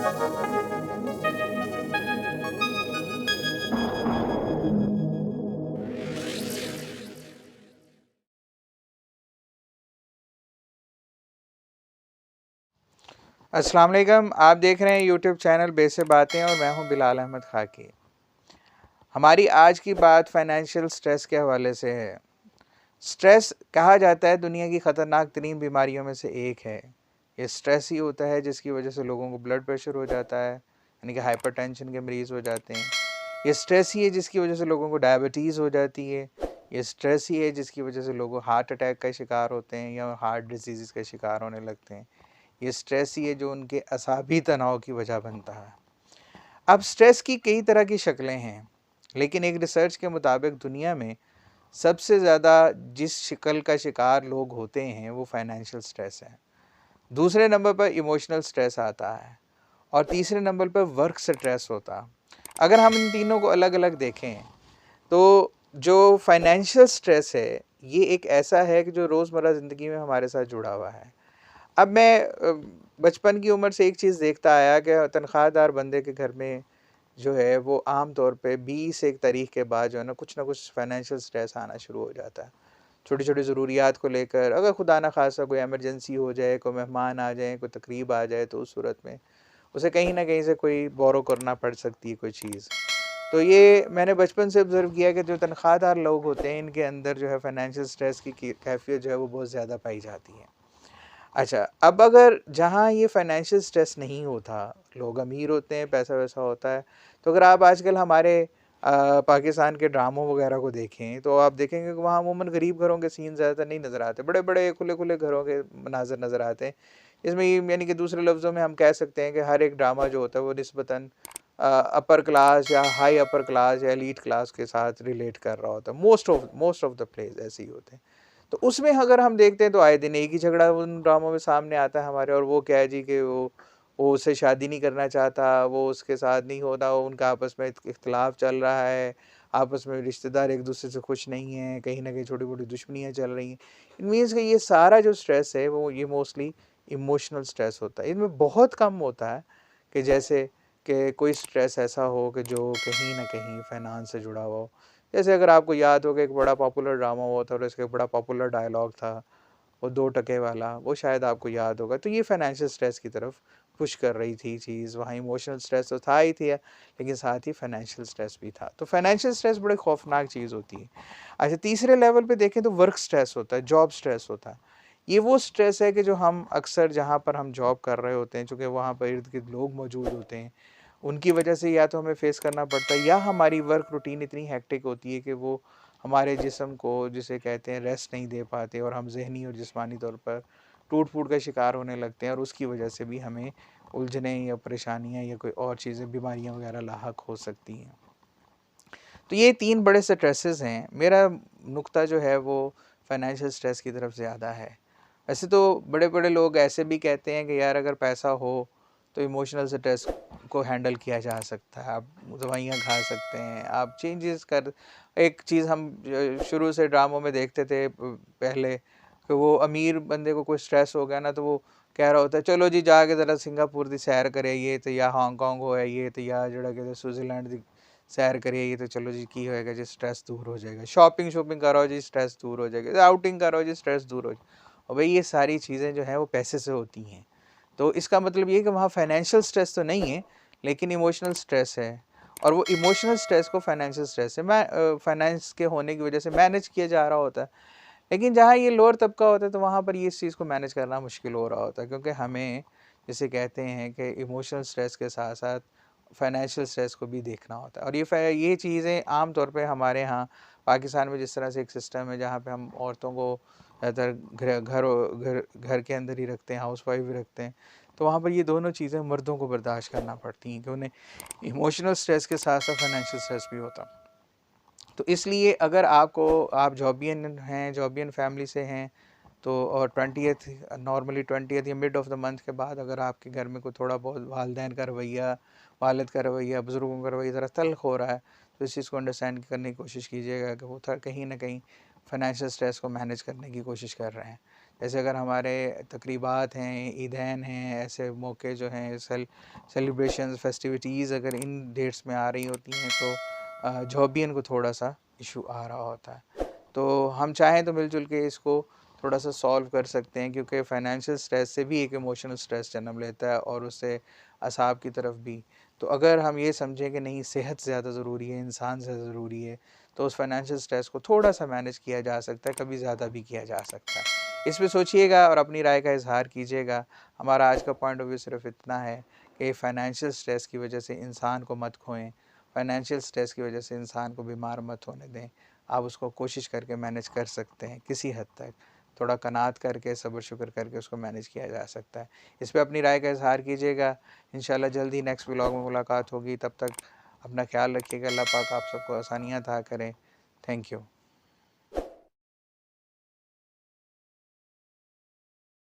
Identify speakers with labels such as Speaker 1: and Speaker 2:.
Speaker 1: अस्सलाम वालेकुम, आप देख रहे हैं यूट्यूब चैनल बे से बातें और मैं हूं बिलाल अहमद खाकी। हमारी आज की बात फाइनेंशियल स्ट्रेस के हवाले से है। स्ट्रेस कहा जाता है दुनिया की ख़तरनाक तरीन बीमारियों में से एक है। ये स्ट्रेस ही होता है जिसकी वजह से लोगों को ब्लड प्रेशर हो जाता है, यानी कि हाइपरटेंशन के मरीज़ हो जाते हैं। ये स्ट्रेस ही है जिसकी वजह से लोगों को डायबिटीज़ हो जाती है। ये स्ट्रेस ही है जिसकी वजह से लोग हार्ट अटैक का शिकार होते हैं या हार्ट डिजीज़ का शिकार होने लगते हैं। ये स्ट्रेस ही है जो उनके असाबी तनाव की वजह बनता है। अब स्ट्रेस की कई तरह की शक्लें हैं, लेकिन एक रिसर्च के मुताबिक दुनिया में सबसे ज़्यादा जिस शक्ल का शिकार लोग होते हैं वो फाइनेंशियल स्ट्रेस है। दूसरे नंबर पर इमोशनल स्ट्रेस आता है और तीसरे नंबर पर वर्क स्ट्रेस होता है। अगर हम इन तीनों को अलग अलग देखें तो जो फाइनेंशियल स्ट्रेस है ये एक ऐसा है कि जो रोज़मर्रा ज़िंदगी में हमारे साथ जुड़ा हुआ है। अब मैं बचपन की उम्र से एक चीज़ देखता आया कि तनख्वाहदार बंदे के घर में जो है वो आम तौर पे 20 तारीख के बाद जो है ना कुछ फाइनेंशियल स्ट्रेस आना शुरू हो जाता है। छोटी-छोटी ज़रूरियात को लेकर अगर खुदा ना ख़ास्ता कोई इमरजेंसी हो जाए, कोई मेहमान आ जाए, कोई तकरीब आ जाए तो उस सूरत में उसे कहीं न कहीं से कोई बोरो करना पड़ सकती है कोई चीज़। तो ये मैंने बचपन से ऑब्ज़र्व किया कि जो तनख्वाहदार लोग होते हैं इनके अंदर जो है फाइनेंशियल स्ट्रेस की कैफ़ियत जो है वो बहुत ज़्यादा पाई जाती है। अच्छा, अब अगर जहाँ ये फाइनेंशियल स्ट्रेस नहीं होता, लोग अमीर होते हैं, पैसा-वैसा होता है, तो अगर आप आजकल हमारे पाकिस्तान के ड्रामों वगैरह को देखें, तो आप देखेंगे कि वहाँ अमूमन गरीब घरों के सीन ज़्यादातर नहीं नज़र आते, बड़े-बड़े खुले-खुले घरों के मनाज़र नज़र आते हैं। इसमें ये यानी कि दूसरे लफ्ज़ों में हम कह सकते हैं कि हर एक ड्रामा जो होता है वो निस्बतन अपर क्लास या हाई अपर क्लास या एलीट क्लास के साथ रिलेट कर रहा होता है। मोस्ट ऑफ द प्लेज़ ऐसे ही होते हैं। तो उसमें अगर हम देखते हैं तो आए दिन एक ही झगड़ा उन ड्रामों में सामने आता है हमारे, और वो क्या है जी कि वो उससे शादी नहीं करना चाहता, वो उसके साथ नहीं होता, उनका आपस में इख्तिलाफ चल रहा है, आपस में रिश्तेदार एक दूसरे से खुश नहीं हैं, कहीं न कहीं छोटी-मोटी दुश्मनियाँ चल रही हैं। इट मीन्स कि ये सारा जो स्ट्रेस है वो ये मोस्टली इमोशनल स्ट्रेस होता है। इनमें बहुत कम होता है कि जैसे कि कोई स्ट्रेस ऐसा हो कि जो कहीं न कहीं फाइनेंस से जुड़ा हुआ हो। जैसे अगर आपको याद होगा एक बड़ा पॉपुलर ड्रामा हुआ था और इसका एक बड़ा पॉपुलर डायलॉग था, वो 2 टके वाला, वो शायद आपको याद होगा। तो ये फाइनेंशियल स्ट्रेस की तरफ पुश कर रही थी चीज़, वहाँ इमोशनल स्ट्रेस तो था ही थी, लेकिन साथ ही फाइनेंशियल स्ट्रेस भी था। तो फाइनेंशियल स्ट्रेस बड़ी खौफनाक चीज़ होती है। अच्छा, तीसरे लेवल पे देखें तो वर्क स्ट्रेस होता है, जॉब स्ट्रेस होता है। ये वो स्ट्रेस है कि जो हम अक्सर जहाँ पर हम जॉब कर रहे होते हैं, चूँकि वहाँ पर इर्द-गिर्द लोग मौजूद होते हैं, उनकी वजह से या तो हमें फेस करना पड़ता है या हमारी वर्क रूटीन इतनी हेक्टिक होती है कि वो हमारे जिस्म को जिसे कहते हैं रेस्ट नहीं दे पाते और हम ज़हनी और जिस्मानी तौर पर टूट-फूट का शिकार होने लगते हैं और उसकी वजह से भी हमें उलझनें या परेशानियाँ या कोई और चीज़ें बीमारियाँ वगैरह लाहक हो सकती हैं। तो ये 3 बड़े स्ट्रेसेस हैं। मेरा नुक्ता जो है वो फाइनेंशियल स्ट्रेस की तरफ ज़्यादा है। वैसे तो बड़े-बड़े लोग ऐसे भी कहते हैं कि यार अगर पैसा हो तो इमोशनल स्ट्रेस को हैंडल किया जा सकता है। आप दवाइयाँ खा सकते हैं, आप चेंजेस कर एक चीज़ हम शुरू से ड्रामों में देखते थे पहले कि वो अमीर बंदे को कोई स्ट्रेस हो गया ना तो वो कह रहा होता है चलो जी जाके ज़रा सिंगापुर दी सैर करे ये तो या हांगकांग होया ये तो या जेड़ा कहते स्विट्ज़रलैंड दी सैर करिए ये तो चलो जी की होएगा जी स्ट्रेस दूर हो जाएगा। शॉपिंग करो जी स्ट्रेस दूर हो जाएगा। आउटिंग करो जी स्ट्रेस दूर हो जाएगा। और भाई ये सारी चीज़ें जो हैं वो पैसे से होती हैं। तो इसका मतलब ये है कि वहाँ फाइनेंशियल स्ट्रेस तो नहीं है, लेकिन इमोशनल स्ट्रेस है और वो इमोशनल स्ट्रेस को फाइनेंशियल स्ट्रेस से फाइनेंस के होने की वजह से मैनेज किया जा रहा होता है। लेकिन जहाँ ये लोअर तबका होता है तो वहाँ पर ये इस चीज़ को मैनेज करना मुश्किल हो रहा होता है, क्योंकि हमें जिसे कहते हैं कि इमोशनल स्ट्रेस के साथ-साथ फाइनेंशियल स्ट्रेस को भी देखना होता है। और ये चीज़ें आम तौर पे हमारे यहाँ पाकिस्तान में जिस तरह से एक सिस्टम है जहाँ पे हम औरतों को ज़्यादातर घर के अंदर ही रखते हैं, हाउसवाइफ भी रखते हैं, तो वहाँ पर ये दोनों चीज़ें मर्दों को बर्दाश्त करना पड़ती हैं कि उन्हें इमोशनल स्ट्रेस के साथ-साथ फाइनेंशियल स्ट्रेस भी होता है। तो इसलिए अगर आप जॉबियन हैं, जॉबियन फैमिली से हैं, तो और 20th नॉर्मली 20th या मिड ऑफ द मंथ के बाद अगर आपके घर में कोई थोड़ा बहुत वालदैन का रवैया, वालिद का रवैया, बुज़ुर्गों का रवैया ज़रा तल्ख़ हो रहा है, तो इस चीज़ को अंडरस्टैंड करने की कोशिश कीजिएगा कि वो कहीं न कहीं फाइनेंशियल स्ट्रेस को मैनेज करने की कोशिश कर रहे हैं। जैसे अगर हमारे तकरीबात हैं, ईदैन हैं, ऐसे मौके जो हैं, सेलिब्रेशंस, फेस्टिविटीज़ अगर इन डेट्स में आ रही होती हैं तो जॉबियन को थोड़ा-सा इशू आ रहा होता है। तो हम चाहें तो मिल-जुल के इसको थोड़ा-सा सॉल्व कर सकते हैं, क्योंकि फाइनेंशियल स्ट्रेस से भी एक इमोशनल स्ट्रेस जन्म लेता है और उससे असाब की तरफ भी। तो अगर हम ये समझें कि नहीं, सेहत ज़्यादा ज़रूरी है, इंसान ज़्यादा ज़रूरी है, तो उस फाइनेंशियल स्ट्रेस को थोड़ा-सा मैनेज किया जा सकता है, कभी ज़्यादा भी किया जा सकता है। इस पे सोचिएगा और अपनी राय का इज़हार कीजिएगा। हमारा आज का पॉइंट ऑफ व्यू सिर्फ़ इतना है कि फाइनेंशियल स्ट्रेस की वजह से इंसान को मत खोएँ, फाइनेंशियल स्ट्रेस की वजह से इंसान को बीमार मत होने दें। आप उसको कोशिश करके मैनेज कर सकते हैं किसी हद तक। थोड़ा कनात करके, सब्र-शुक्र करके उसको मैनेज किया जा सकता है। इस पे अपनी राय का इज़हार कीजिएगा। इंशाल्लाह जल्द ही नेक्स्ट व्लॉग में मुलाकात होगी। तब तक अपना ख़्याल रखिएगा। अल्लाह पाक आप सबको आसानियाँ अता करें। Thank you.